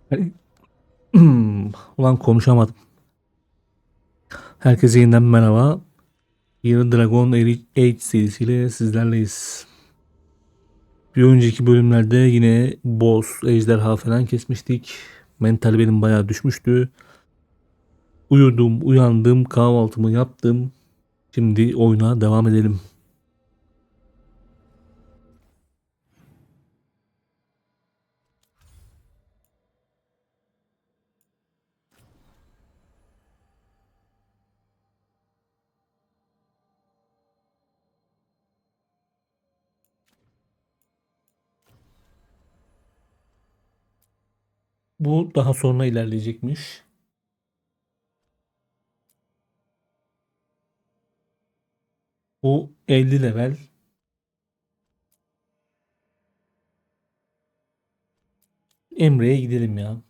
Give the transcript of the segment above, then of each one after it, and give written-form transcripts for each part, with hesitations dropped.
Hani- Ulan konuşamadım. Herkese yeniden merhaba. Yeni Dragon Age serisiyle sizlerleyiz. Bir önceki bölümlerde yine boss, ejderha falan kesmiştik. Mental benim bayağı düşmüştü. Uyudum, uyandım, kahvaltımı yaptım. Şimdi oyuna devam edelim. Bu daha sonra ilerleyecekmiş. Bu 50 level. Emre'ye gidelim ya.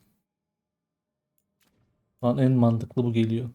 Lan en mantıklı bu geliyor.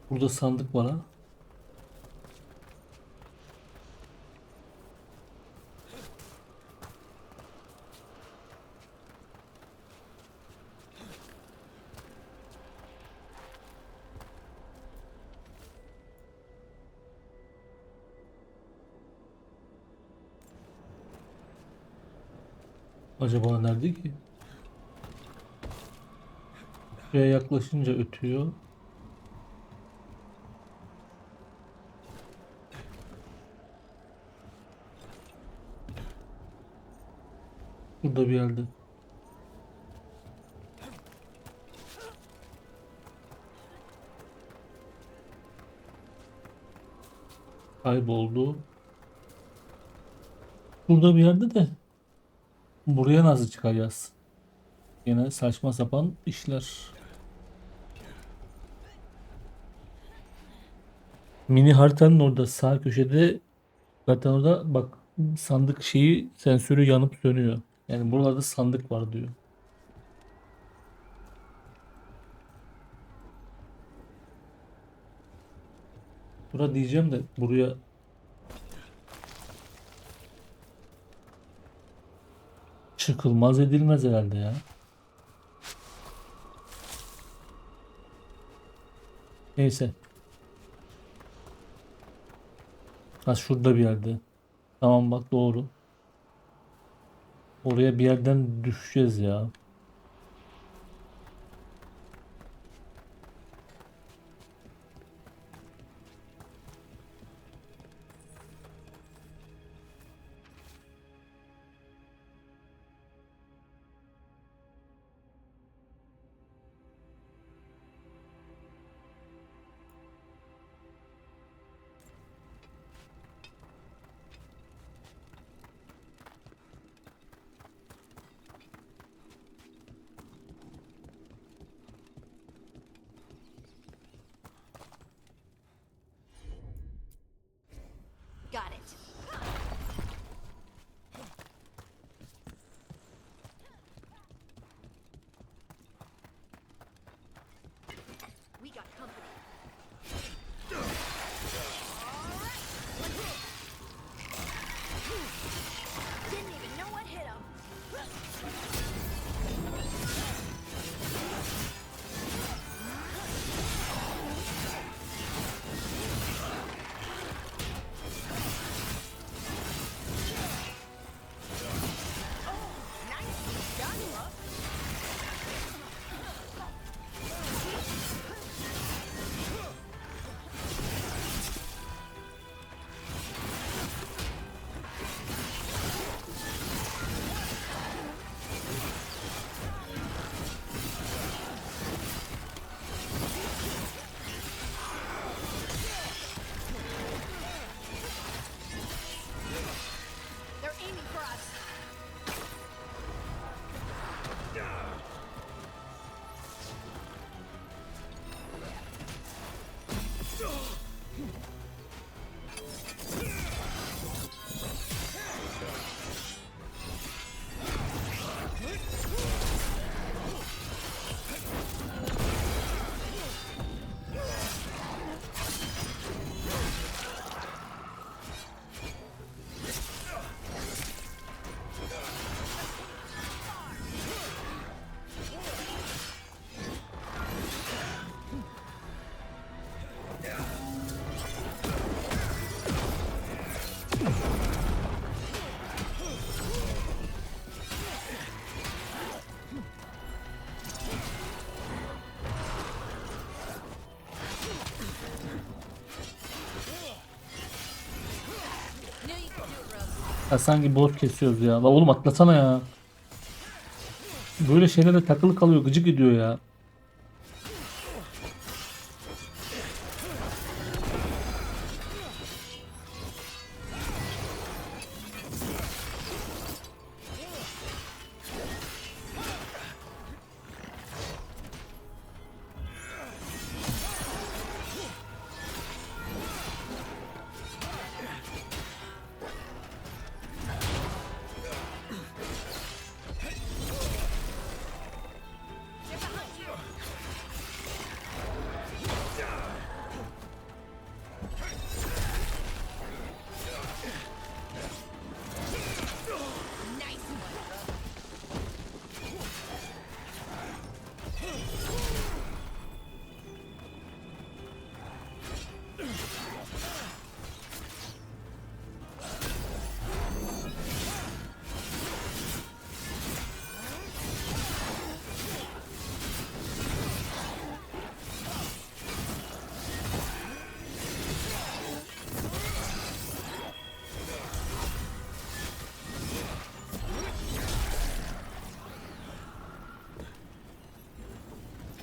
Burada sandık var ha. Acaba nerede ki? Şuraya yaklaşınca ötüyor. Burada bir yerde. Kayboldu. Burada bir yerde de buraya nasıl çıkacağız? Yine saçma sapan işler. Mini haritanın orada sağ köşede zaten orada bak sandık şeyi sensörü yanıp sönüyor. Yani buralarda sandık var diyor. Bura diyeceğim de buraya çıkılmaz edilmez herhalde ya. Neyse. Ha şurada bir yerde. Tamam bak doğru. Oraya bir yerden düşeceğiz ya. Ya sanki boss kesiyoruz ya. La oğlum atlasana ya. Böyle şeylere takılı kalıyor. Gıcık ediyor ya.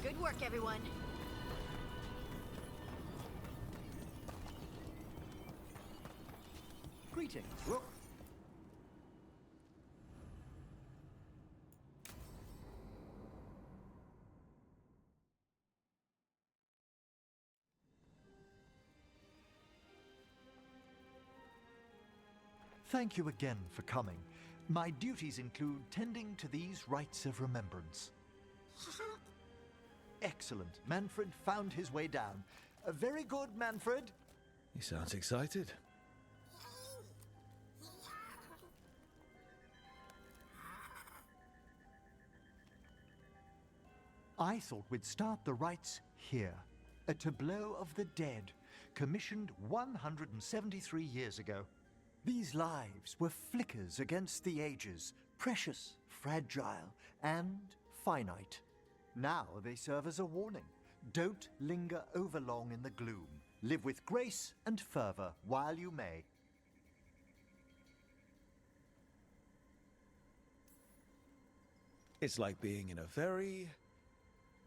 Good work, everyone. Greetings, Rook. Thank you again for coming. My duties include tending to these rites of remembrance. Excellent. Manfred found his way down. Very good, Manfred. He sounds excited. I thought we'd start the rites here. A tableau of the dead, commissioned 173 years ago. These lives were flickers against the ages, precious, fragile, and finite. Now they serve as a warning. Don't linger overlong in the gloom. Live with grace and fervor while you may. It's like being in a very,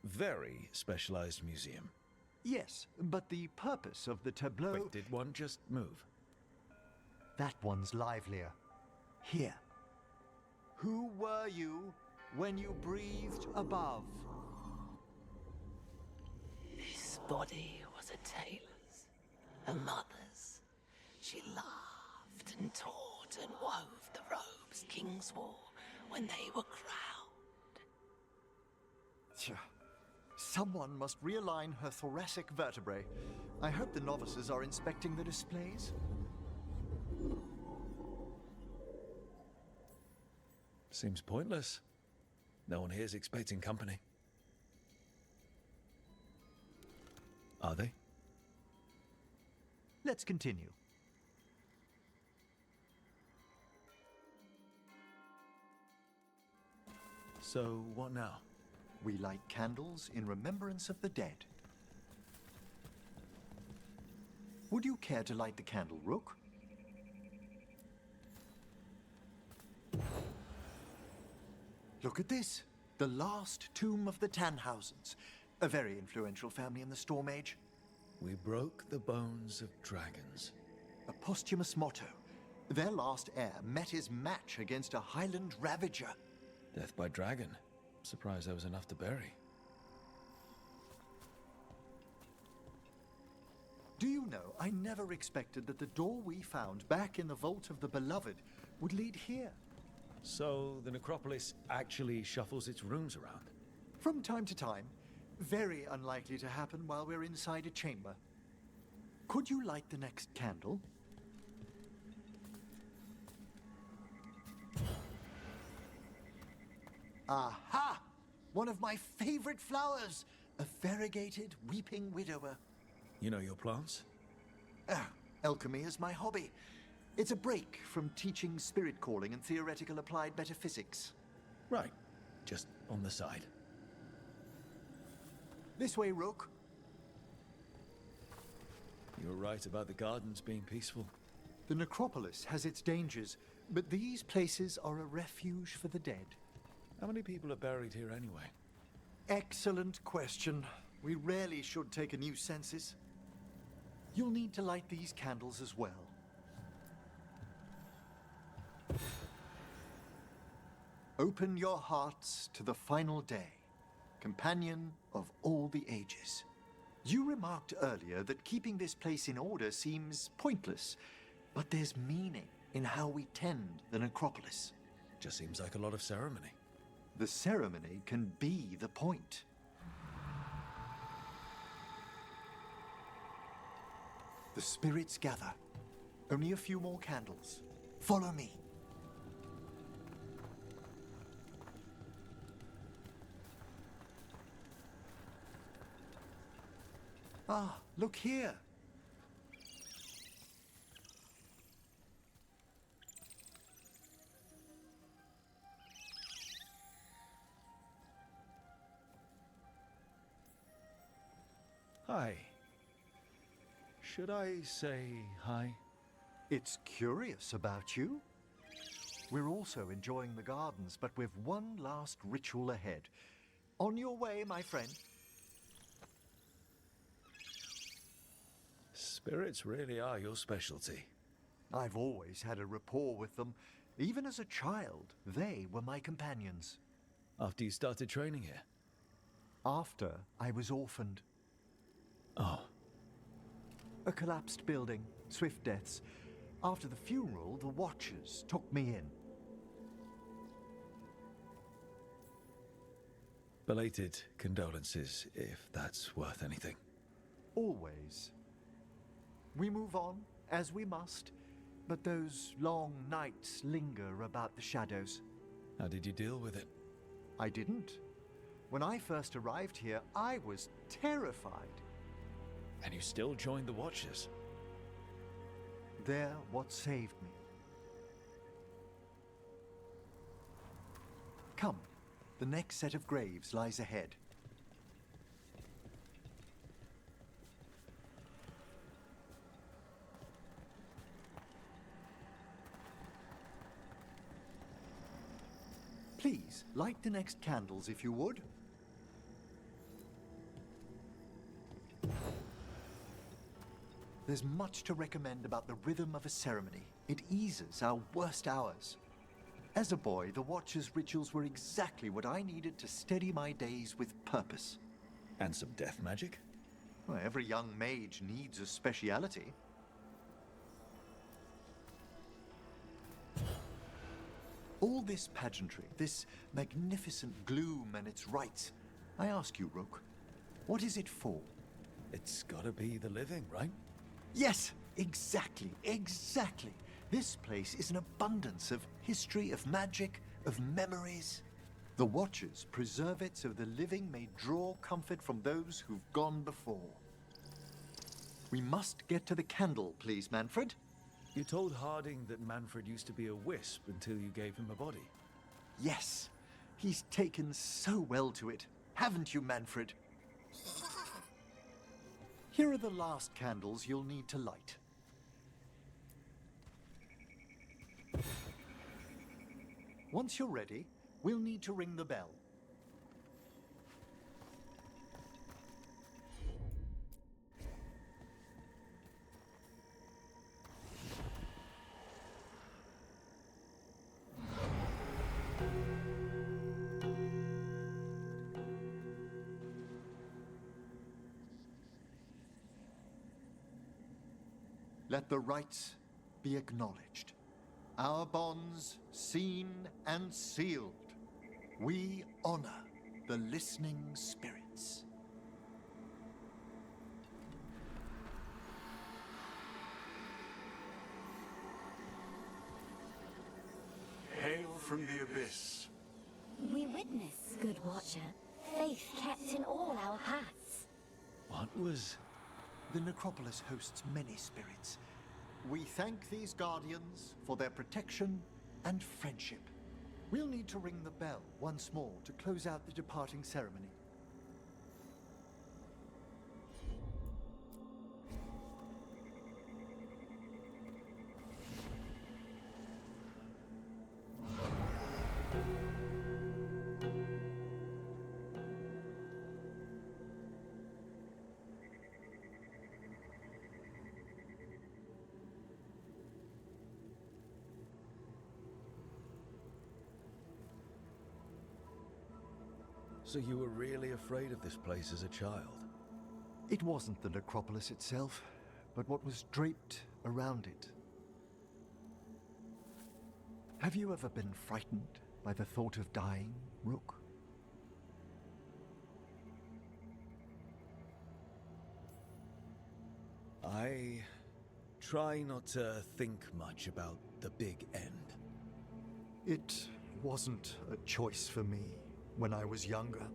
very specialized museum. Yes, but the purpose of the tableau... Wait, did one just move? That one's livelier. Here. Who were you when you breathed above? This body was a tailor's, a mother's. She laughed and taught and wove the robes kings wore when they were crowned. Tja. Someone must realign her thoracic vertebrae. I hope the novices are inspecting the displays. Seems pointless. No one here's expecting company. Are they? Let's continue. So, what now? We light candles in remembrance of the dead. Would you care to light the candle, Rook? Look at this. The last tomb of the Tannhausens. A very influential family in the Storm Age. We broke the bones of dragons. A posthumous motto. Their last heir met his match against a Highland Ravager. Death by dragon. Surprised there was enough to bury. Do you know, I never expected that the door we found back in the Vault of the Beloved would lead here. So, the necropolis actually shuffles its rooms around? From time to time. Very unlikely to happen while we're inside a chamber. Could you light the next candle? Aha! One of my favorite flowers! A variegated weeping widower. You know your plants? Alchemy is my hobby. It's a break from teaching spirit calling and theoretical applied metaphysics. Right. Just on the side. This way, Rook. You're right about the gardens being peaceful. The necropolis has its dangers, But these places are a refuge for the dead. How many people are buried here anyway? Excellent question. We rarely should take a new census. You'll need to light these candles as well. Open your hearts to the final day, companion of all the ages. You remarked earlier that keeping this place in order seems pointless, but there's meaning in how we tend the necropolis. Just seems like a lot of ceremony. The ceremony can be the point. The spirits gather. Only a few more candles. Follow me. Ah, look here. Hi. Should I say hi? It's curious about you. We're also enjoying the gardens, but we've one last ritual ahead. On your way, my friend. Spirits really are your specialty. I've always had a rapport with them. Even as a child, they were my companions. After you started training here? After I was orphaned. Oh. A collapsed building, swift deaths. After the funeral, the Watchers took me in. Belated condolences, if that's worth anything. Always. We move on, as we must, but those long nights linger about the shadows. How did you deal with it? I didn't. When I first arrived here, I was terrified. And you still joined the Watchers? They're what saved me. Come, the next set of graves lies ahead. Please, light the next candles if you would. There's much to recommend about the rhythm of a ceremony. It eases our worst hours. As a boy, the Watcher's rituals were exactly what I needed to steady my days with purpose. And some death magic? Well, every young mage needs a speciality. All this pageantry, this magnificent gloom and its rites, I ask you, Rook, what is it for? It's gotta be the living, right? Yes, exactly, exactly. This place is an abundance of history, of magic, of memories. The Watchers preserve it so the living may draw comfort from those who've gone before. We must get to the candle, please, Manfred. You told Harding that Manfred used to be a wisp until you gave him a body. Yes, he's taken so well to it. Haven't you, Manfred? Here are the last candles you'll need to light. Once you're ready, we'll need to ring the bell. Let the rites be acknowledged. Our bonds seen and sealed. We honor the listening spirits. Hail from the abyss. We witness, good Watcher, faith kept in all our paths. What was... The necropolis hosts many spirits. We thank these guardians for their protection and friendship. We'll need to ring the bell once more to close out the departing ceremony. So you were really afraid of this place as a child? It wasn't the necropolis itself, but what was draped around it. Have you ever been frightened by the thought of dying, Rook? I try not to think much about the big end. It wasn't a choice for me when I was younger.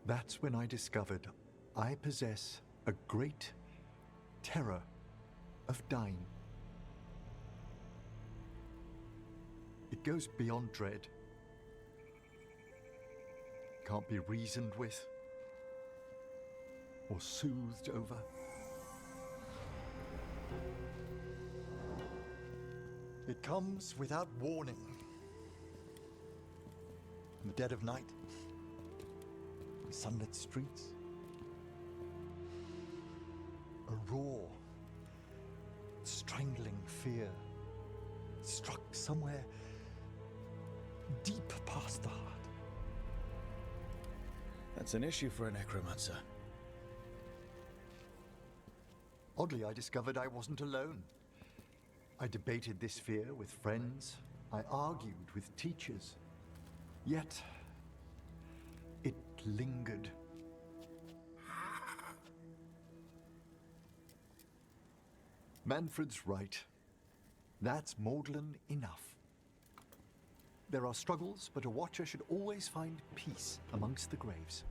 That's when I discovered I possess a great terror of dying. It goes beyond dread. Can't be reasoned with or soothed over. It comes without warning. In the dead of night, in sunlit streets, a raw, strangling fear struck somewhere deep past the heart. That's an issue for a necromancer. Oddly, I discovered I wasn't alone. I debated this fear with friends. I argued with teachers. Yet, it lingered. Manfred's right. That's maudlin enough. There are struggles, but a watcher should always find peace amongst the graves.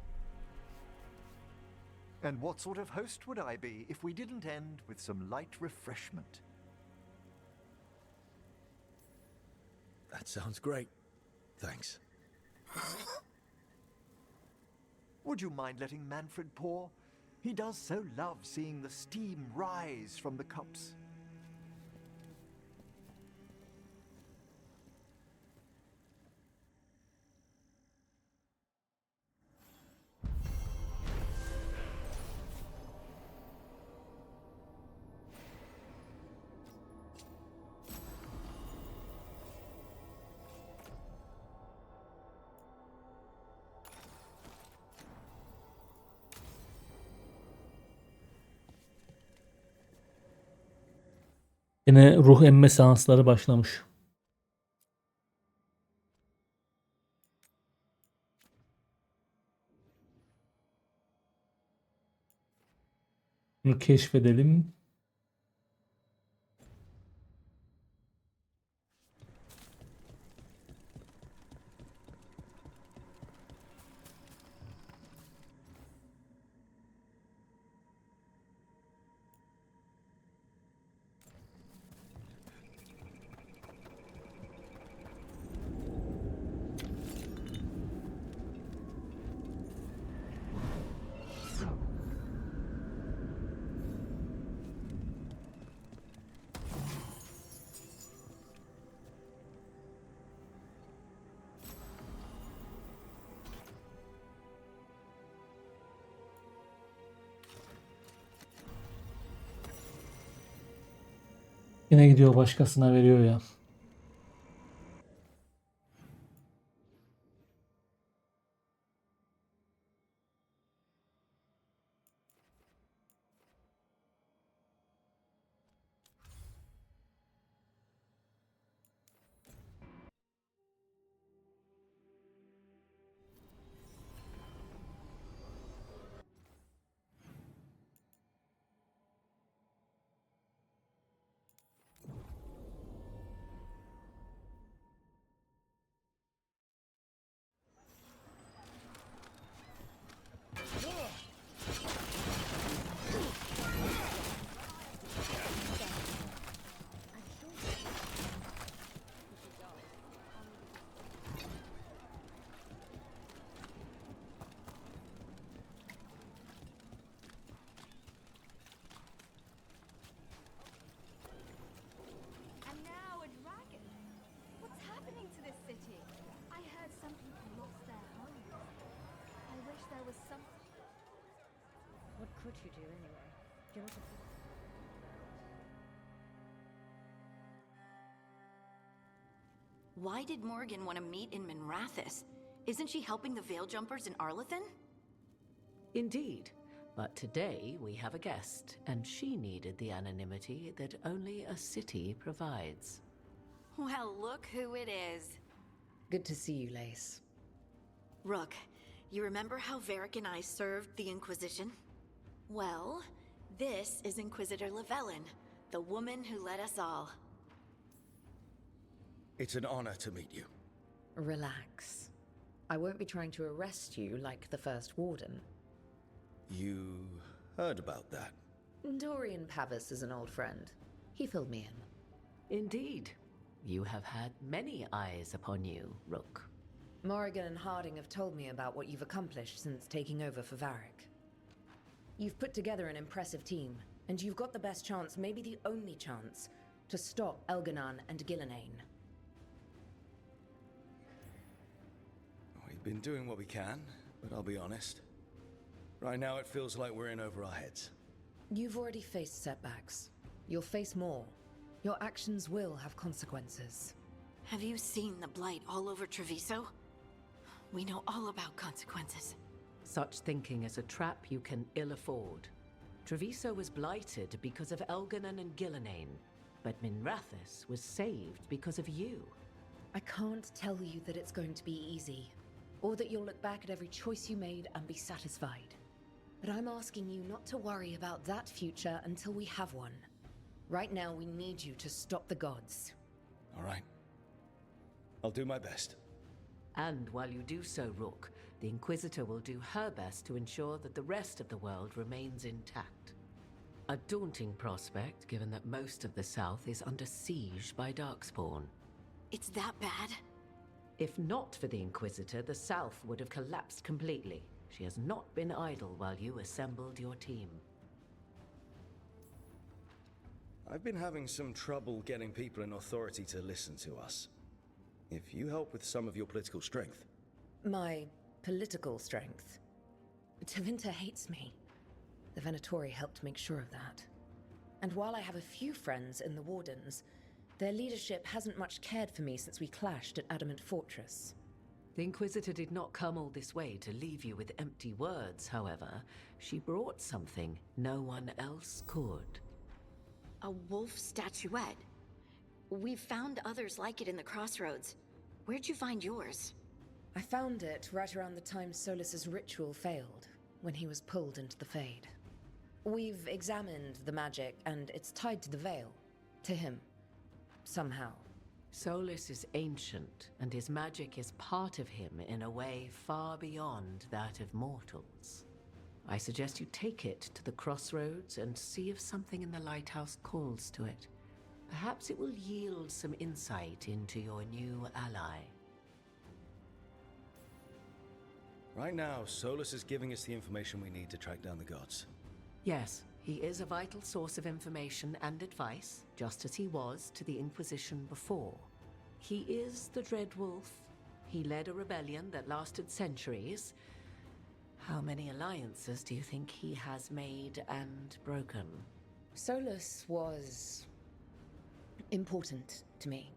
And what sort of host would I be if we didn't end with some light refreshment? That sounds great. Thanks. Would you mind letting Manfred pour? He does so love seeing the steam rise from the cups. Yine ruh emme seansları başlamış. Bunu keşfedelim. Yine gidiyor başkasına veriyor ya. And now a dragon. What's happening to this city? I heard some people lost their homes. I wish there was something. What could you do anyway? Give us a... Why did Morgan want to meet in Minrathous? Isn't she helping the Veil Jumpers in Arlathan? Indeed. But today we have a guest, and she needed the anonymity that only a city provides. Well, look who it is. Good to see you, Lace. Rook, you remember how Varric and I served the Inquisition? Well, this is Inquisitor Llewellyn, the woman who led us all. It's an honor to meet you. Relax. I won't be trying to arrest you like the First Warden. You heard about that? Dorian Pavis is an old friend. He filled me in. Indeed. You have had many eyes upon you, Rook. Morrigan and Harding have told me about what you've accomplished since taking over for Varric. You've put together an impressive team, and you've got the best chance, maybe the only chance, to stop Elganon and Gillenane. We've been doing what we can, but I'll be honest. Right now it feels like we're in over our heads. You've already faced setbacks. You'll face more. Your actions will have consequences. Have you seen the blight all over Treviso? We know all about consequences. Such thinking is a trap you can ill afford. Treviso was blighted because of Elganon and Gillenane, but Minrathous was saved because of you. I can't tell you that it's going to be easy, or that you'll look back at every choice you made and be satisfied. But I'm asking you not to worry about that future until we have one. Right now, we need you to stop the gods. All right. I'll do my best. And while you do so, Rook, the Inquisitor will do her best to ensure that the rest of the world remains intact. A daunting prospect, given that most of the South is under siege by Darkspawn. It's that bad? If not for the Inquisitor, the South would have collapsed completely. She has not been idle while you assembled your team. I've been having some trouble getting people in authority to listen to us. If you help with some of your political strength. My political strength. Tevinter hates me. The Venatori helped make sure of that. And while I have a few friends in the Wardens, their leadership hasn't much cared for me since we clashed at Adamant Fortress. The Inquisitor did not come all this way to leave you with empty words, however. She brought something no one else could. A wolf statuette. We've found others like it in the crossroads. Where'd you find yours? I found it right around the time Solus's ritual failed, when he was pulled into the Fade. We've examined the magic, and it's tied to the Veil. To him. Somehow. Solus is ancient, and his magic is part of him in a way far beyond that of mortals. I suggest you take it to the crossroads and see if something in the lighthouse calls to it. Perhaps it will yield some insight into your new ally. Right now, Solus is giving us the information we need to track down the gods. Yes, he is a vital source of information and advice, just as he was to the Inquisition before. He is the Dread Wolf. He led a rebellion that lasted centuries. How many alliances do you think he has made and broken? Solus was important to me.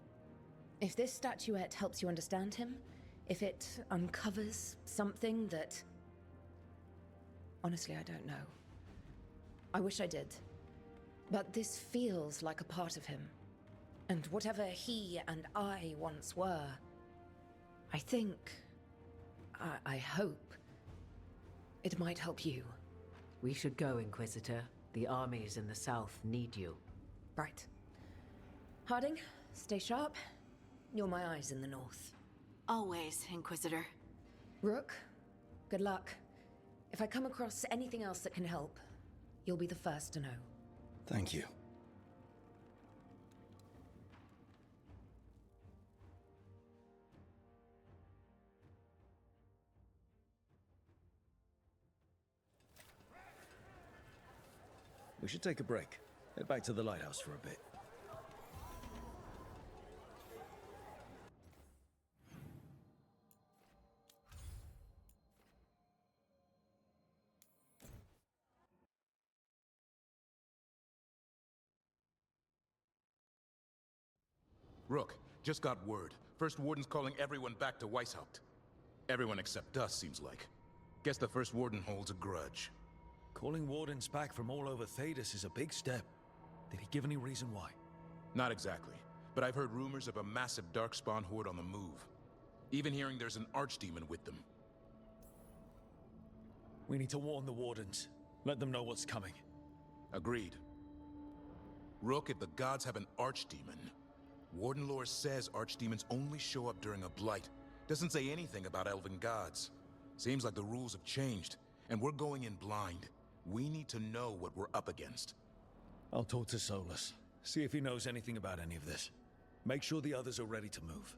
If this statuette helps you understand him, if it uncovers something that... Honestly, I don't know. I wish I did. But this feels like a part of him. And whatever he and I once were, I think... I hope... it might help you. We should go, Inquisitor. The armies in the south need you. Right. Harding, stay sharp. You're my eyes in the north. Always, Inquisitor. Rook, good luck. If I come across anything else that can help, you'll be the first to know. Thank you. We should take a break. Head back to the lighthouse for a bit. Rook, Just got word. First Warden's calling everyone back to Weishaupt. Everyone except us, seems like. Guess the First Warden holds a grudge. Calling Wardens back from all over Thedas is a big step. Did he give any reason why? Not exactly, but I've heard rumors of a massive Darkspawn horde on the move. Even hearing there's an Archdemon with them. We need to warn the Wardens. Let them know what's coming. Agreed. Rook, if the gods have an Archdemon, Warden lore says Archdemons only show up during a blight. Doesn't say anything about elven gods. Seems like the rules have changed, and we're going in blind. We need to know what we're up against. I'll talk to Solus. See if he knows anything about any of this. Make sure the others are ready to move.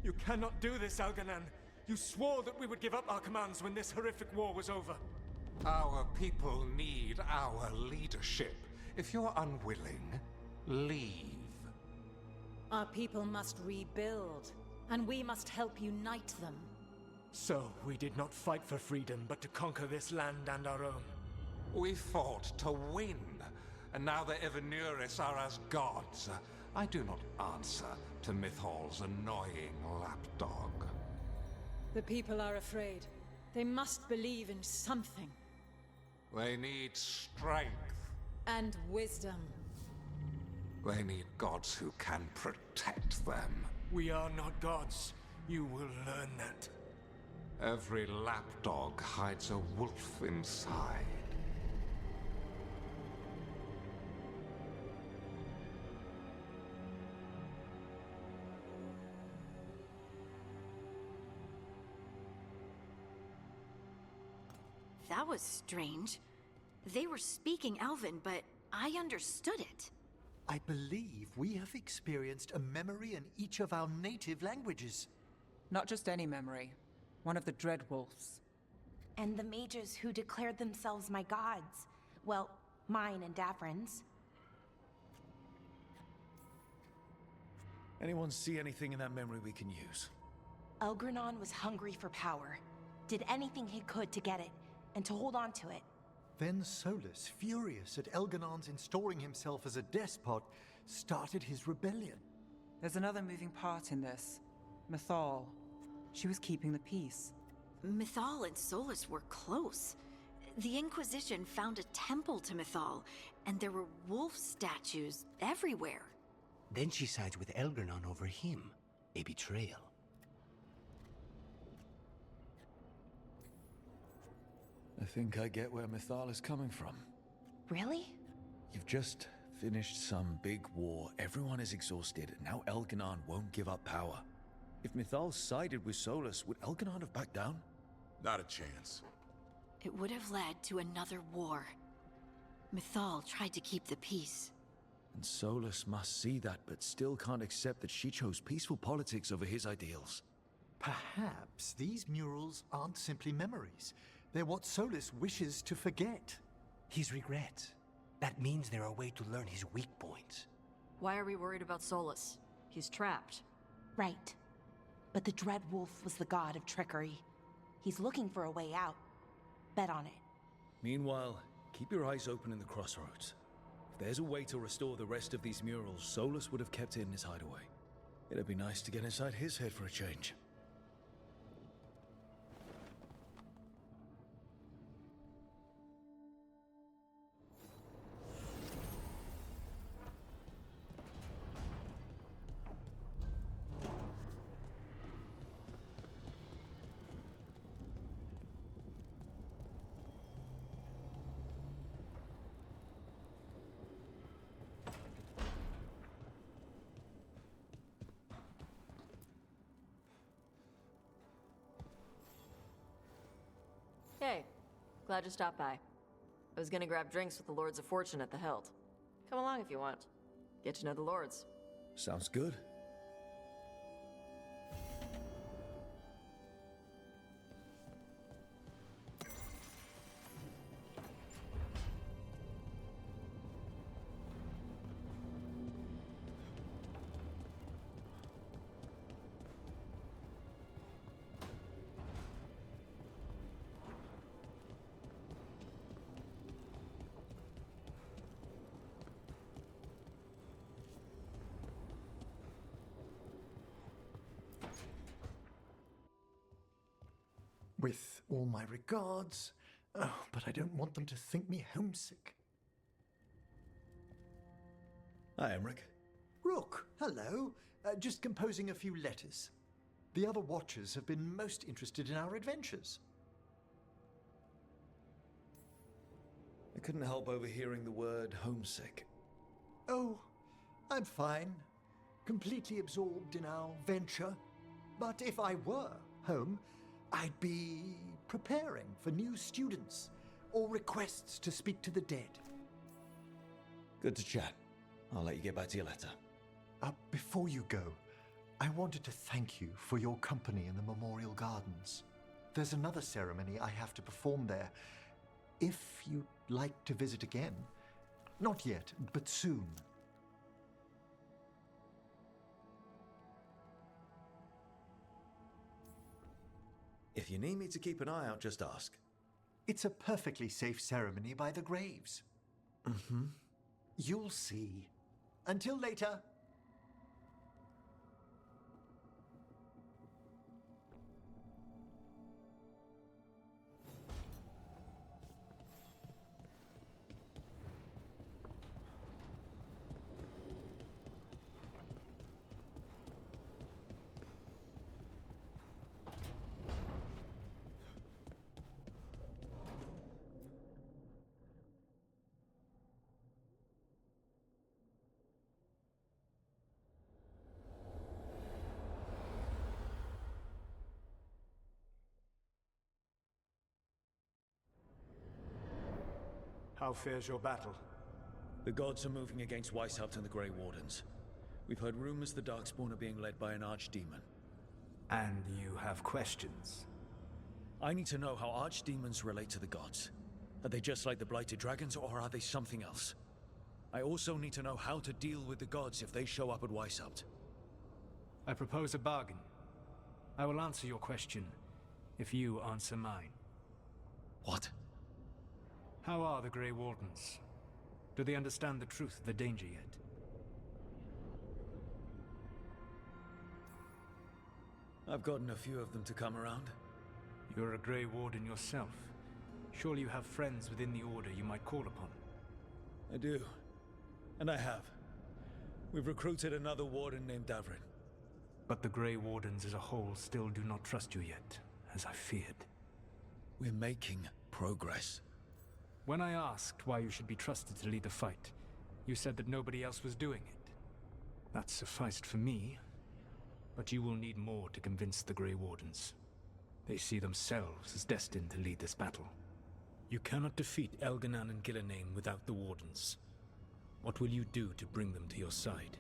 You cannot do this, Algernon. You swore that we would give up our commands when this horrific war was over. Our people need our leadership. If you're unwilling, leave. Our people must rebuild, and we must help unite them. So, we did not fight for freedom, but to conquer this land and our own. We fought to win, and now the Evenuris are as gods. I do not answer to Mythal's annoying lapdog. The people are afraid. They must believe in something. They need strength. And wisdom. They need gods who can protect them. We are not gods. You will learn that. Every lapdog hides a wolf inside. That was strange. They were speaking Elven, but I understood it. I believe we have experienced a memory in each of our native languages. Not just any memory. One of the Dread Wolves. And the mages who declared themselves my gods. Well, mine and Davrin's. Anyone see anything in that memory we can use? Elgranon was hungry for power. Did anything he could to get it, and to hold on to it. Then Solus, furious at Elganon's installing himself as a despot, started his rebellion. There's another moving part in this. Mythal. She was keeping the peace. Mythal and Solus were close. The Inquisition found a temple to Mythal, and there were wolf statues everywhere. Then she sides with Elgranon over him. A betrayal. I think I get where Mythal is coming from. Really? You've just finished some big war. Everyone is exhausted, and now Elganon won't give up power. If Mythal sided with Solus, would Elganon have backed down? Not a chance. It would have led to another war. Mythal tried to keep the peace. And Solus must see that, but still can't accept that she chose peaceful politics over his ideals. Perhaps these murals aren't simply memories. They're what Solus wishes to forget. His regrets. That means they're a way to learn his weak points. Why are we worried about Solus? He's trapped. Right. But the Dread Wolf was the god of trickery. He's looking for a way out. Bet on it. Meanwhile, keep your eyes open in the crossroads. If there's a way to restore the rest of these murals, Solus would have kept it in his hideaway. It'd be nice to get inside his head for a change. Hey, glad you stopped by. I was gonna grab drinks with the Lords of Fortune at the Hilt. Come along if you want. Get to know the Lords. Sounds good. With all my regards. Oh, but I don't want them to think me homesick. Hi, Emmerich. Rook, hello. Just composing a few letters. The other Watchers have been most interested in our adventures. I couldn't help overhearing the word homesick. Oh, I'm fine. Completely absorbed in our venture. But if I were home, I'd be preparing for new students or requests to speak to the dead. Good to chat. I'll let you get back to your letter. Before you go, I wanted to thank you for your company in the Memorial Gardens. There's another ceremony I have to perform there. If you'd like to visit again. Not yet, but soon. If you need me to keep an eye out, just ask. It's a perfectly safe ceremony by the graves. Mm-hmm. You'll see. Until later. How fares your battle? The gods are moving against Weishaupt and the Grey Wardens. We've heard rumors the Darkspawn are being led by an archdemon. And you have questions? I need to know how archdemons relate to the gods. Are they just like the Blighted Dragons, or are they something else? I also need to know how to deal with the gods if they show up at Weishaupt. I propose a bargain. I will answer your question if you answer mine. What? How are the Grey Wardens? Do they understand the truth of the danger yet? I've gotten a few of them to come around. You're a Grey Warden yourself. Surely you have friends within the Order you might call upon. I do. And I have. We've recruited another Warden named Davrin. But the Grey Wardens as a whole still do not trust you yet, as I feared. We're making progress. When I asked why you should be trusted to lead the fight, you said that nobody else was doing it. That sufficed for me, but you will need more to convince the Grey Wardens. They see themselves as destined to lead this battle. You cannot defeat Elganan and Gillenane without the Wardens. What will you do to bring them to your side?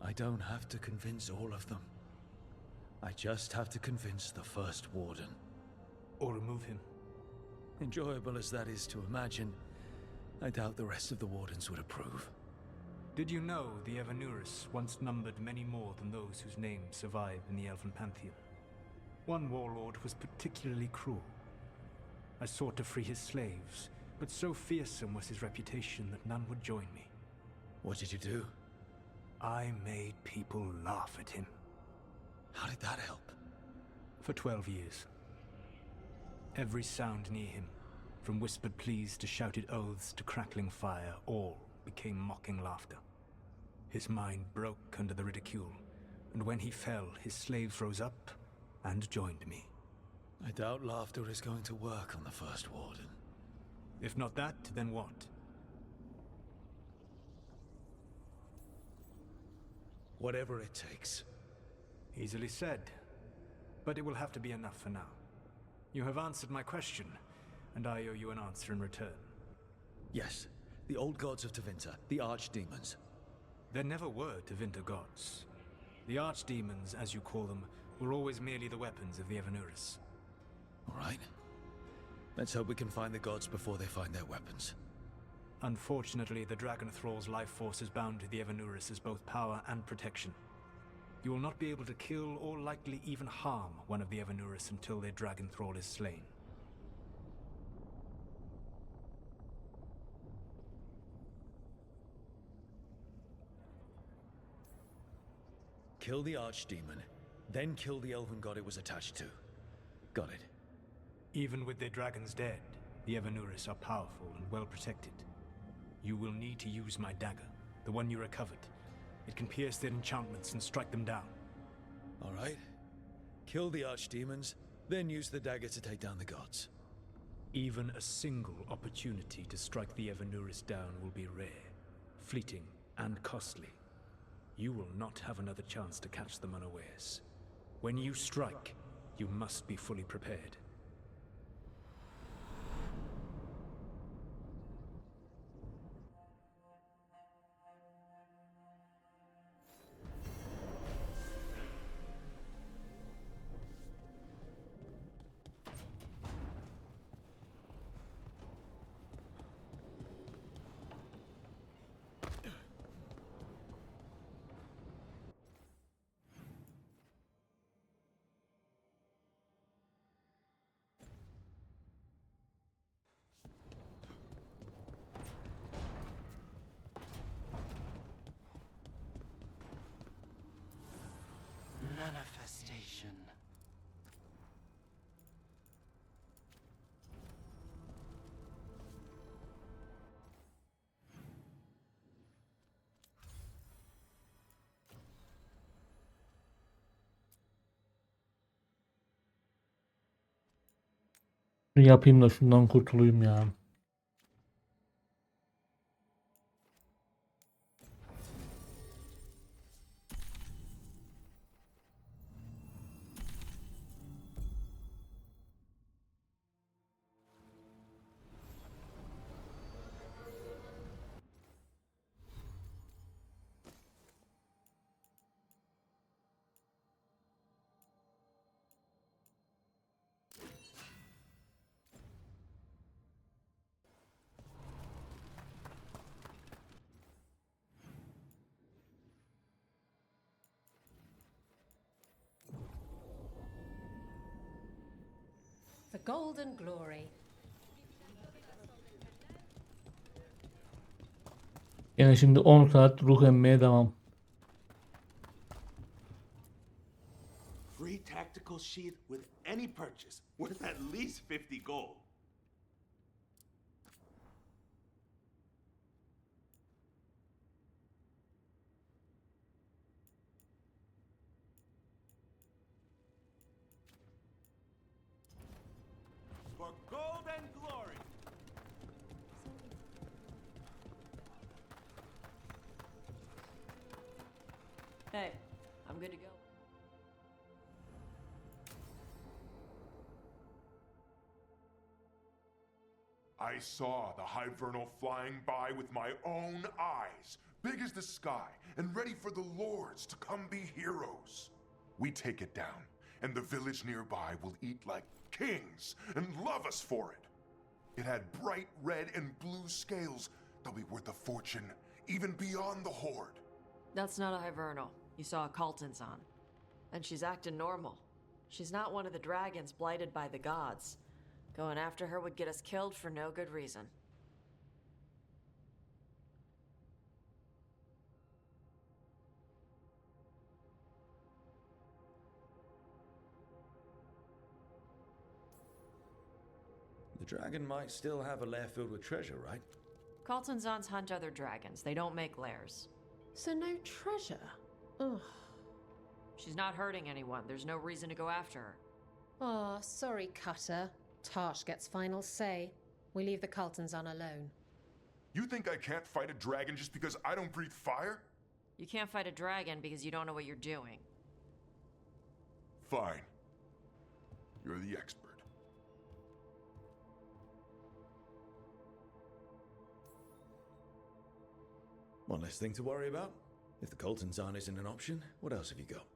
I don't have to convince all of them. I just have to convince the first Warden. Or remove him. Enjoyable as that is to imagine, I doubt the rest of the Wardens would approve. Did you know the Evanurus once numbered many more than those whose names survive in the Elven Pantheon? One warlord was particularly cruel. I sought to free his slaves, but so fearsome was his reputation that none would join me. What did you do? I made people laugh at him. How did that help? For 12 years. Every sound near him, from whispered pleas to shouted oaths to crackling fire, all became mocking laughter. His mind broke under the ridicule, and when he fell, his slaves rose up and joined me. I doubt laughter is going to work on the first Warden. If not that, then what? Whatever it takes. Easily said, but it will have to be enough for now. You have answered my question, and I owe you an answer in return. Yes, The old gods of Tevinter, the archdemons. There never were Tevinter gods. The archdemons, as you call them, were always merely the weapons of the Evanuris. All right. Let's hope we can find the gods before they find their weapons. Unfortunately, the Dragon Thrall's life force is bound to the Evanuris as both power and protection. You will not be able to kill or likely even harm one of the Evanuris until their Dragon Thrall is slain. Kill the archdemon, then kill the elven god it was attached to. Got it. Even with their dragons dead, the Evanuris are powerful and well protected. You will need to use my dagger, the one you recovered. It can pierce their enchantments and strike them down. All right. Kill the archdemons, then use the dagger to take down the gods. Even a single opportunity to strike the Evanuris down will be rare, fleeting, and costly. You will not have another chance to catch them unawares. When you strike, you must be fully prepared. Manifestation. Yapayım da şundan kurtulayım ya. The golden glory. Yani şimdi 10 saat ruh emmeye devam. Free tactical sheath with any purchase, worth at least 50 gold. For gold and glory. Hey, I'm good to go. I saw the Hivernal flying by with my own eyes, big as the sky, and ready for the lords to come be heroes. We take it down, and the village nearby will eat like kings and love us for it. It had bright red and blue scales. They'll be worth a fortune, even beyond the Horde. That's not a Hivernal. You saw a Kaltanzan. And she's acting normal. She's not one of the dragons blighted by the gods. Going after her would get us killed for no good reason. The dragon might still have a lair filled with treasure, right? Kaltanzans hunt other dragons. They don't make lairs. So no treasure? Ugh. She's not hurting anyone. There's no reason to go after her. Oh, sorry, Cutter. Tarsh gets final say. We leave the Kaltanzan alone. You think I can't fight a dragon just because I don't breathe fire? You can't fight a dragon because you don't know what you're doing. Fine. You're the expert. One less thing to worry about. If the Coltonzan isn't an option, what else have you got?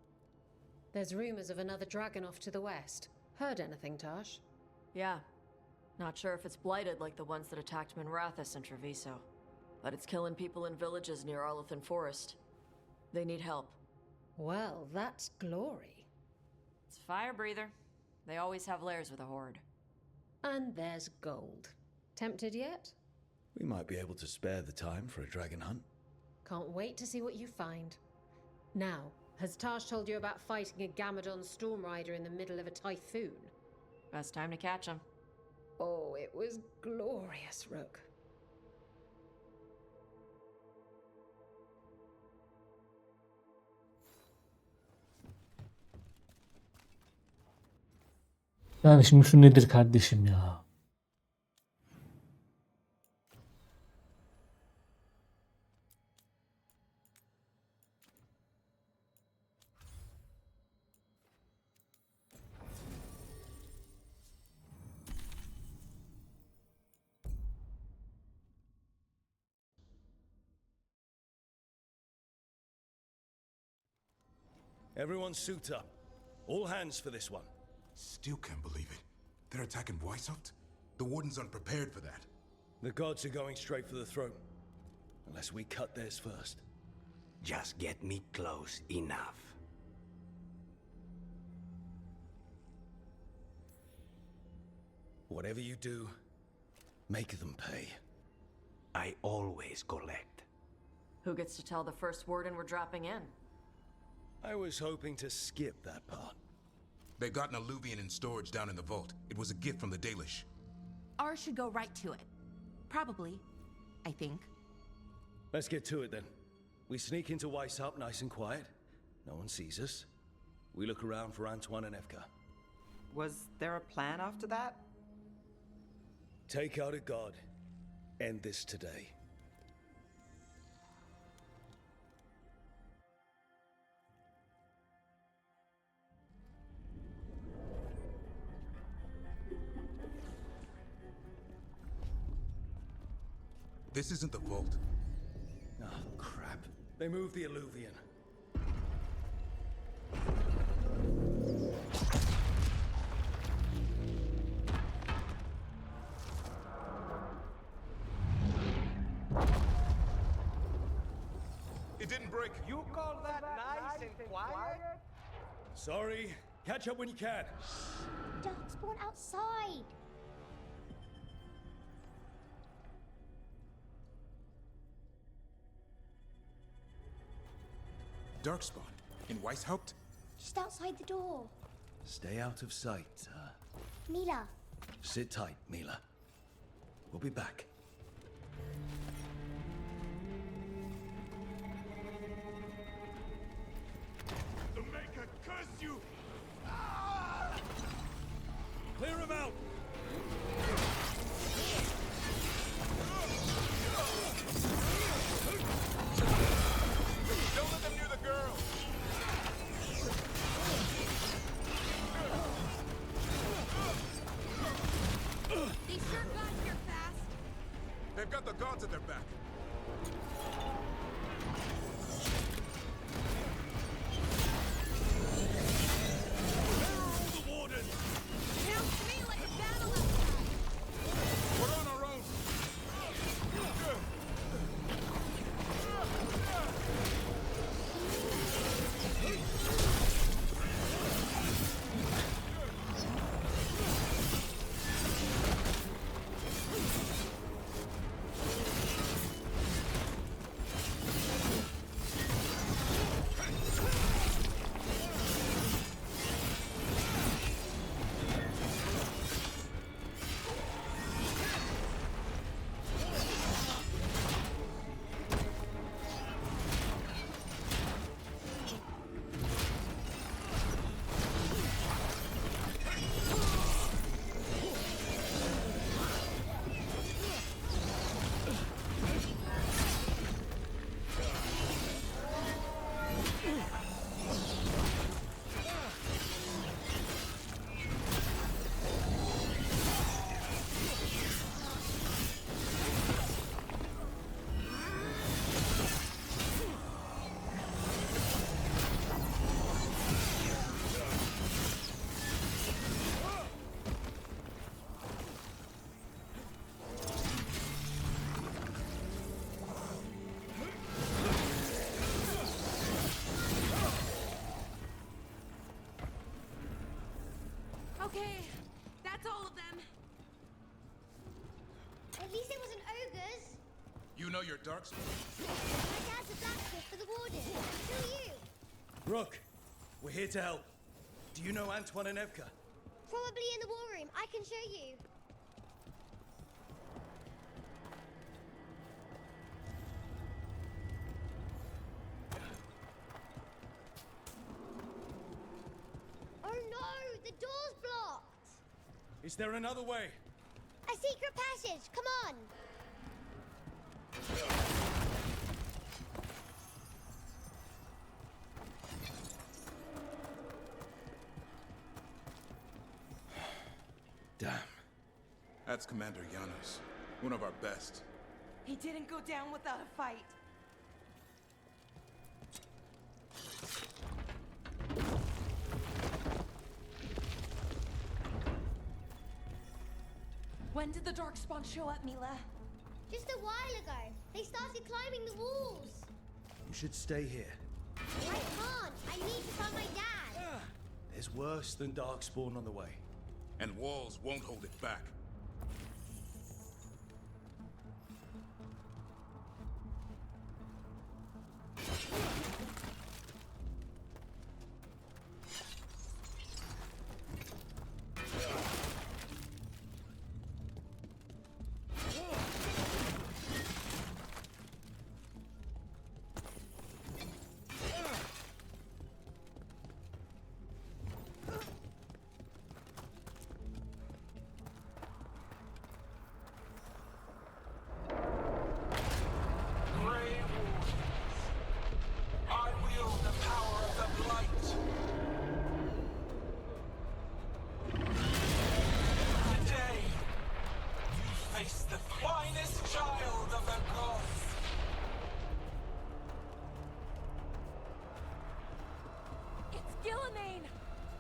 There's rumors of another dragon off to the west. Heard anything, Tash? Yeah. Not sure if it's blighted like the ones that attacked Minrathous and Treviso. But it's killing people in villages near Arlethan Forest. They need help. Well, that's glory. It's a fire breather. They always have lairs with a horde. And there's gold. Tempted yet? We might be able to spare the time for a dragon hunt. Can't wait to see what you find. Now, has Tash told you about fighting a Gamadon storm rider in the middle of a typhoon? Best time to catch him. Oh, it was glorious, Rook. Yani şimdi şu nedir kardeşim ya? Everyone suit up. All hands for this one. Still can't believe it. They're attacking Weishaupt? The Wardens aren't prepared for that. The gods are going straight for the throne. Unless we cut theirs first. Just get me close enough. Whatever you do, make them pay. I always collect. Who gets to tell the first warden we're dropping in? I was hoping to skip that part. They got an alluvian in storage down in the vault. It was a gift from the Dalish. Ours should go right to it. Probably. I think. Let's get to it then. We sneak into Weishaupt nice and quiet. No one sees us. We look around for Antoine and Evka. Was there a plan after that? Take out a god. End this today. This isn't the vault. Oh, crap. They moved the alluvian. It didn't break. You call that nice and quiet? Sorry. Catch up when you can. Darkspawn outside. Darkspawn? In Weishaupt? Just outside the door. Stay out of sight. Mila. Sit tight, Mila. We'll be back. The Maker curse you! Clear him out! Don't let them near the girl! These sure got here fast. They've got the gods at their back. Okay, that's all of them. At least it wasn't ogres. You know your darkspawn. My dad's a blacksmith for the warden. So are you. Rook, we're here to help. Do you know Antoine and Evka? Probably in the war room. I can show you. Oh no! The door's blocked! Is there another way? A secret passage! Come on! Damn. That's Commander Janos, one of our best. He didn't go down without a fight. When did the Darkspawn show up, Mila? Just a while ago. They started climbing the walls. You should stay here. I can't. I need to find my dad. There's worse than Darkspawn on the way. And walls won't hold it back.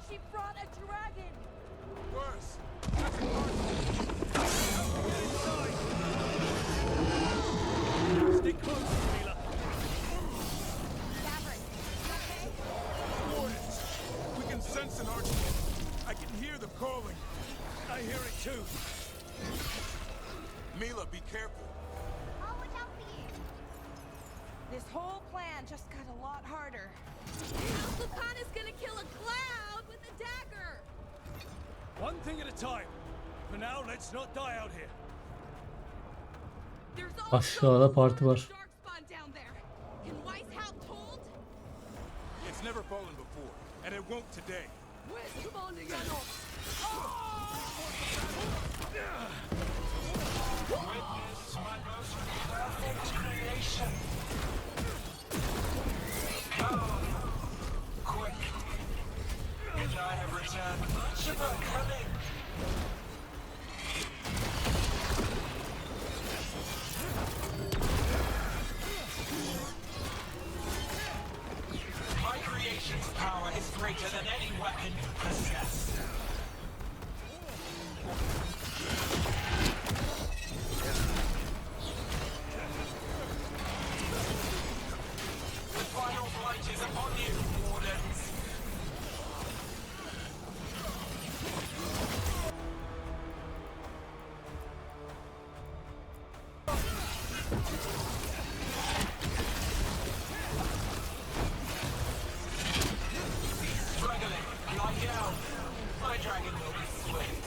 She brought a dragon! Worse! Stay close, Mila. Maverick, you okay? Wardens! We can sense an archfiend. I can hear them calling. I hear it too. Mila, be careful. I'll watch out for you. This whole plan just got a lot harder. Lucan is gonna kill a cloud with a dagger! One thing at a time. For now, let's not die out here. There's Aşağıda parti var. Darkspawn down there. Can Weiss have told? It's never fallen before, and it won't today. Where's Commander Janos? Witness my most perfect creation. Come, quick. And I have returned much of our cunning. My creation's power is greater than any weapon you possess. The final blight is upon you, Wardens. Struggling, lie down. My dragon will be swift.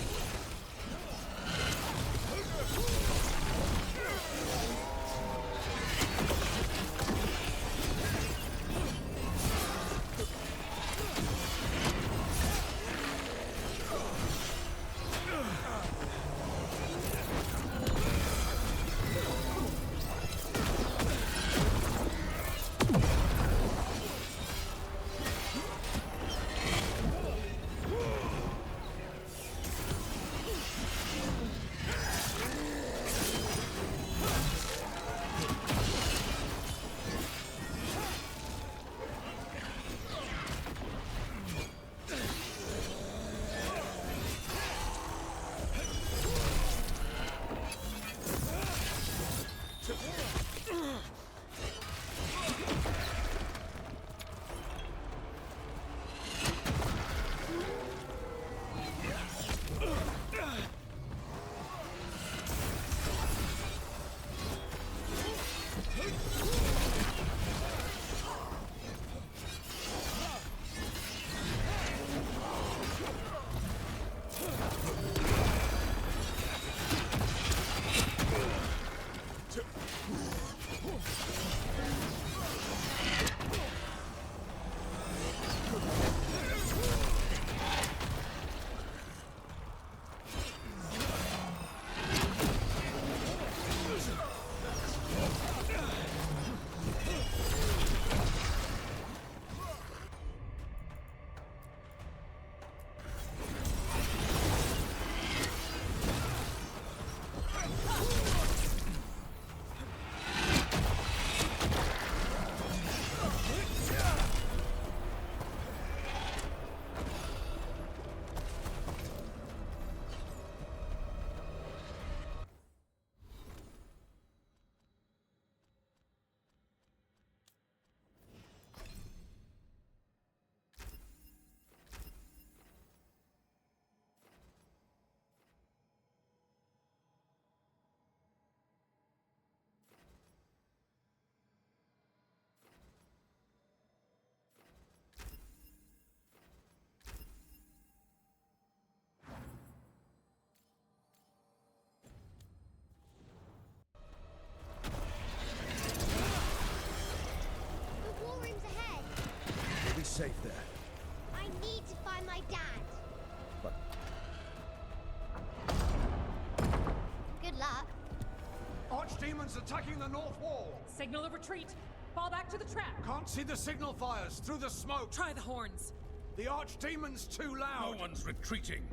Wardens attacking the north wall! Signal a retreat! Fall back to the trap! Can't see the signal fires through the smoke! Try the horns! The Archdemon's too loud! No one's retreating!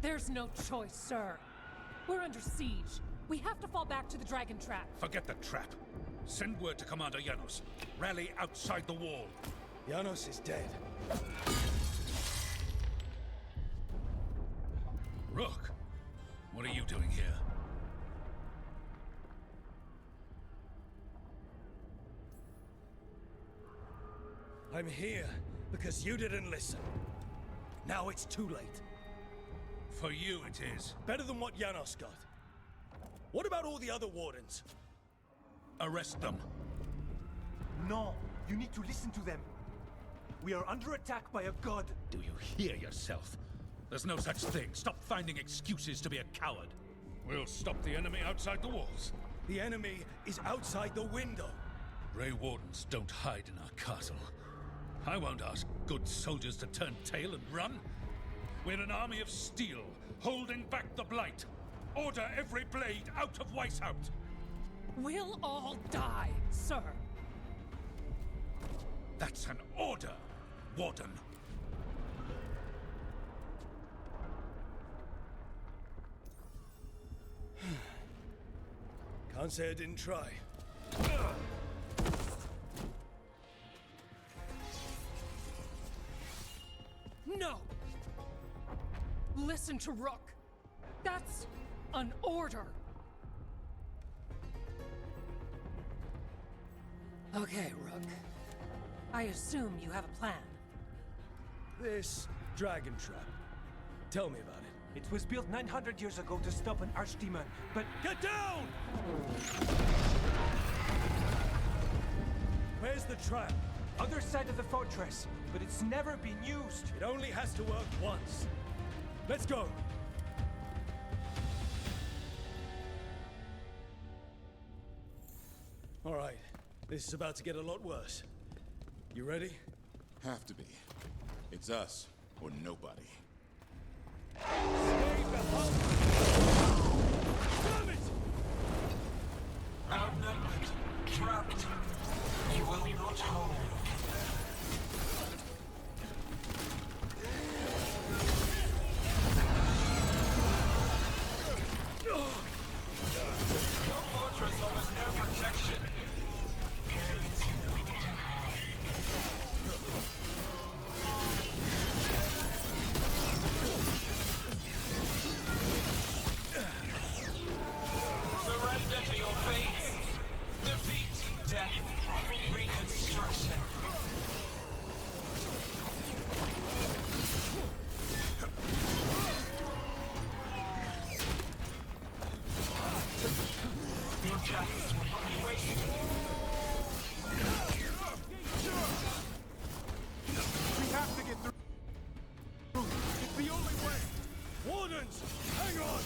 There's no choice, sir. We're under siege. We have to fall back to the dragon trap. Forget the trap. Send word to Commander Janos. Rally outside the wall. Janos is dead. Rook, what are you doing here? I'm here because you didn't listen. Now it's too late. For you it is. Better than what Janos got. What about all the other Wardens? Arrest them. No, you need to listen to them. We are under attack by a god. Do you hear yourself? There's no such thing. Stop finding excuses to be a coward. We'll stop the enemy outside the walls. The enemy is outside the window. Grey Wardens don't hide in our castle. I won't ask good soldiers to turn tail and run. We're an army of steel, holding back the Blight. Order every blade out of Weishaupt. We'll all die, sir. That's an order, Warden. Can't say I didn't try. No! Listen to Rook. That's an order. Okay, Rook. I assume you have a plan. This dragon trap. Tell me about it. It was built 900 years ago to stop an archdemon, but... Get down! Where's the trap? Other side of the fortress, but it's never been used. It only has to work once. Let's go. All right, this is about to get a lot worse. You ready? Have to be. It's us or nobody. Stay behind! Damn it! Outnumbered, trapped. You will not hold. Your fortress offers no protection. Surrender to your fate. Defeat, death, reconstruction. Your justice will not be wasted. We have to get through. It's the only way. Wardens, hang on!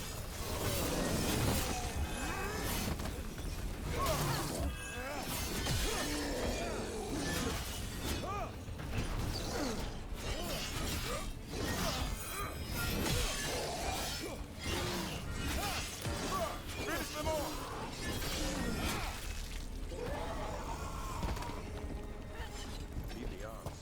Finish them off! Leave the arms.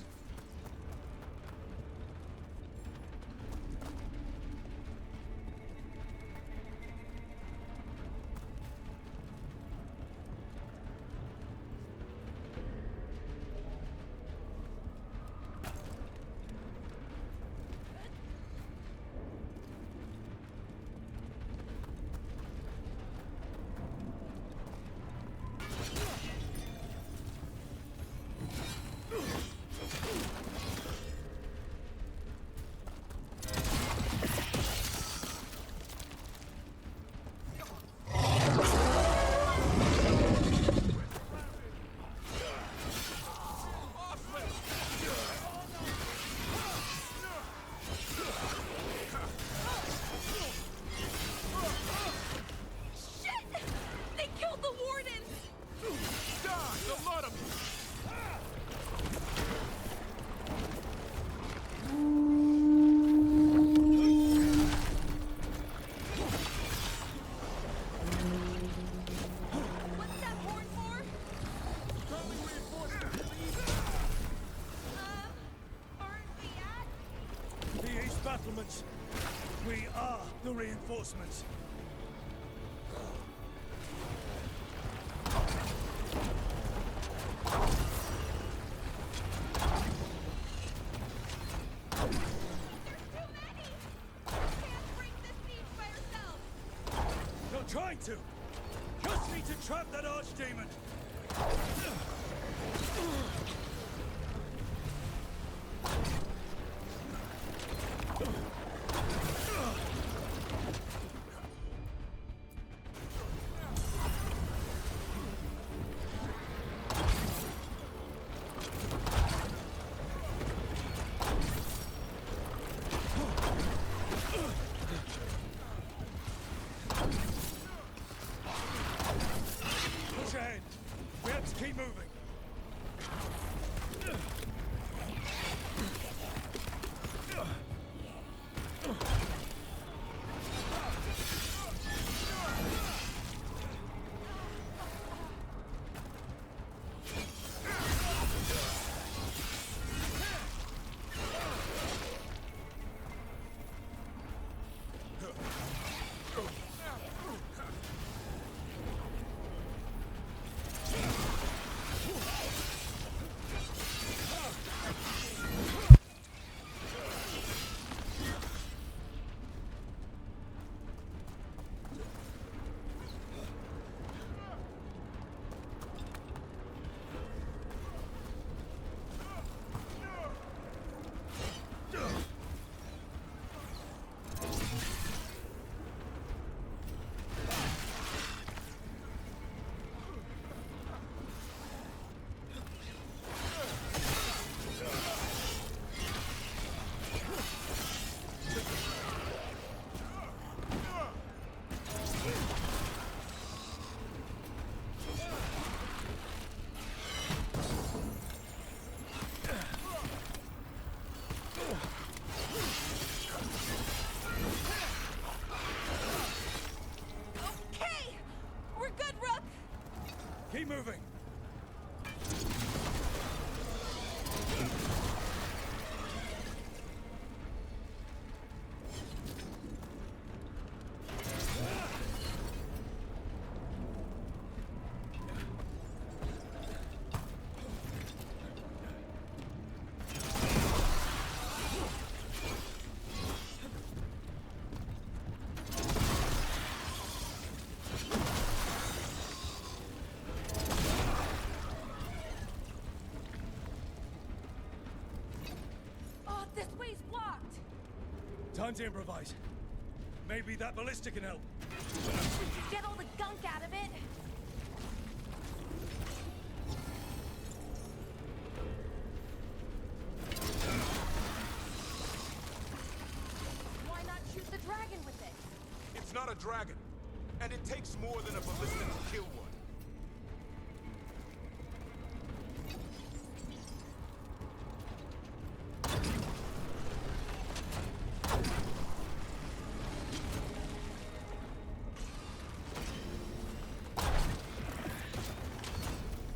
settlements. We are the reinforcements. Not trying to! Just need to trap that archdemon! Push ahead! We have to keep moving! Keep moving! This way's blocked! Time to improvise. Maybe that ballista can help. Get all the gunk out of it! Why not shoot the dragon with it? It's not a dragon, and it takes more than a ballista to kill one.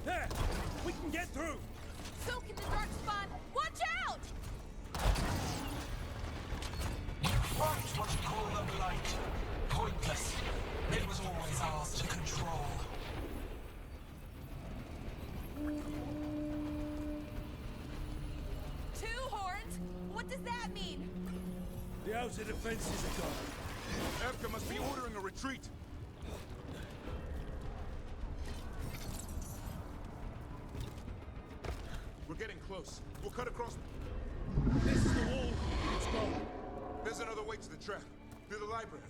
There! We can get through! So can the dark spawn! Watch out! You fight what you call the blight. Pointless. It was always ours to control. Two horns? What does that mean? The outer defenses are gone. Evka must be ordering a retreat. We're getting close. We'll cut across. This is the wall. It's gone. There's another way to the trap. Through the library.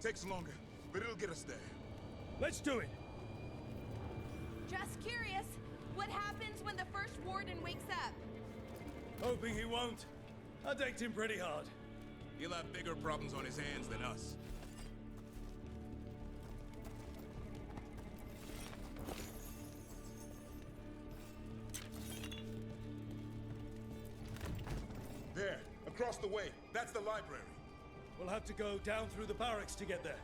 Takes longer, but it'll get us there. Let's do it. Just curious, what happens when the first warden wakes up? Hoping he won't. I decked him pretty hard. He'll have bigger problems on his hands than us. There, across the way. That's the library. We'll have to go down through the barracks to get there.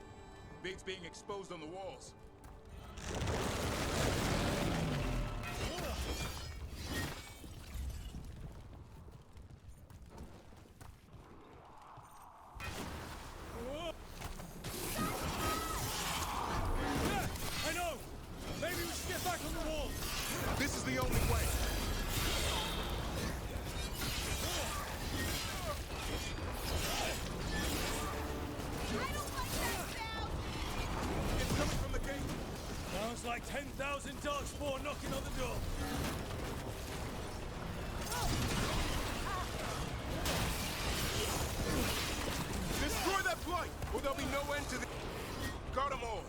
Beats being exposed on the walls. 10,000 darkspawn knocking on the door. Destroy that blight, or there'll be no end to the... Guard them all.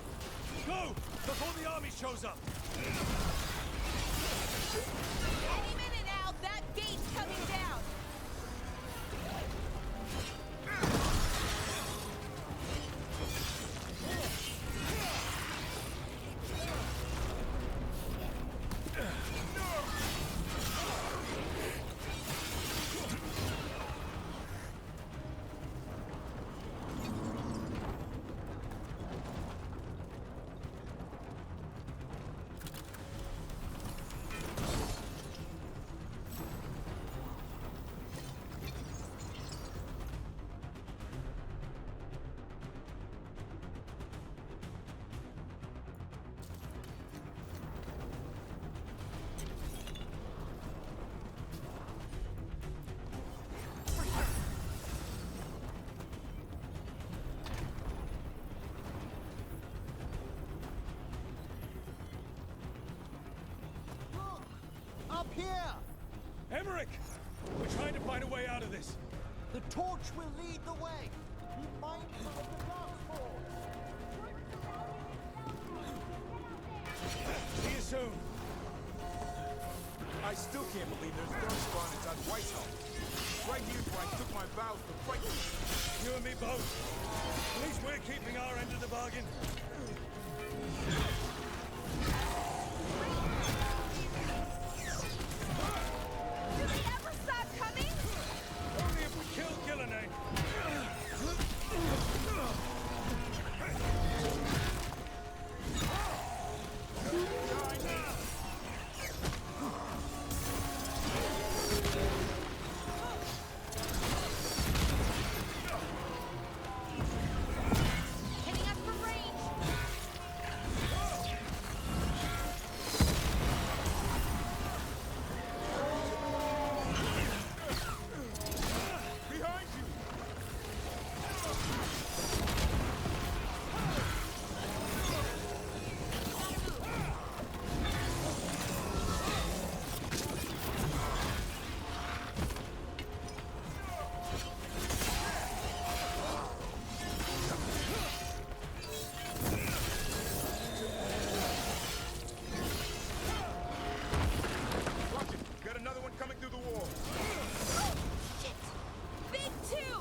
Go! Before the army shows up! Any minute now, that gate's coming down! Up here! Emmerich! We're trying to find a way out of this. The torch will lead the way. Be mindful of the darkspawn. See you soon. I still can't believe there's darkspawn inside Whitehall. Right here's where I took my vows to fight you. You and me both. At least we're keeping our end of the bargain. Do they ever stop coming? Only if we kill Gillenay. Hitting us from range! Behind you! Watch it! Got another one coming through the wall. Oh, shit! Big two!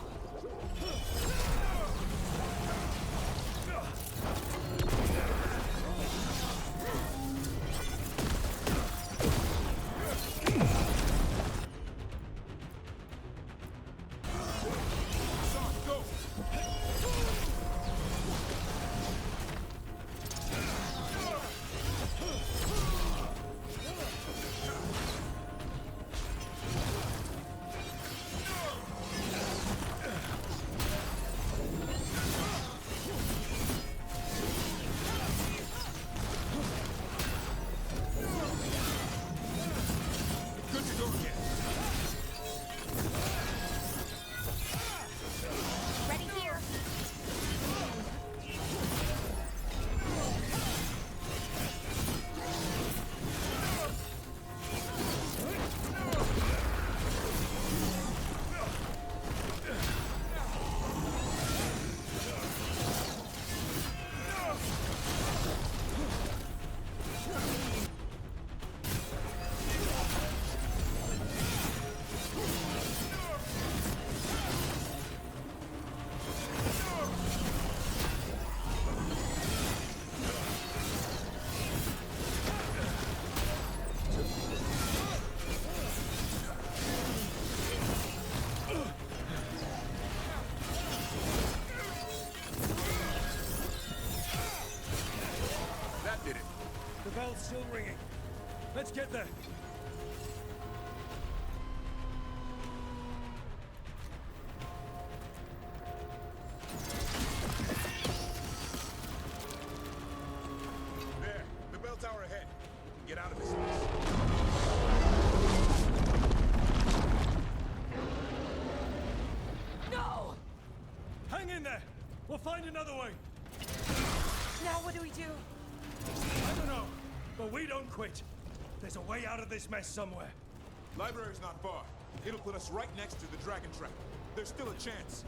Son, go! Good to go again. Ready here! That did it. The bell's still ringing. Let's get there. There, the bell tower ahead. Get out of this. No! Hang in there. We'll find another way. Now what do we do? I don't know. But we don't quit. There's a way out of this mess somewhere. Library's not far. It'll put us right next to the dragon trap. There's still a chance.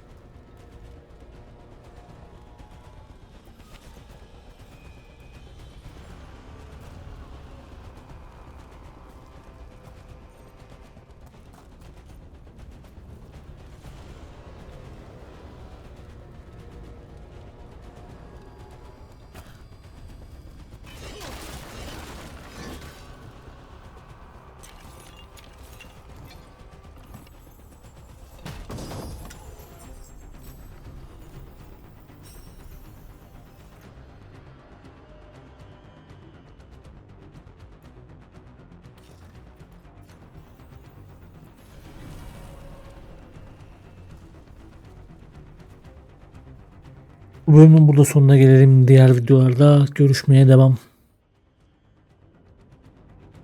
Bu bölümün burada sonuna gelelim. Diğer videolarda görüşmeye devam.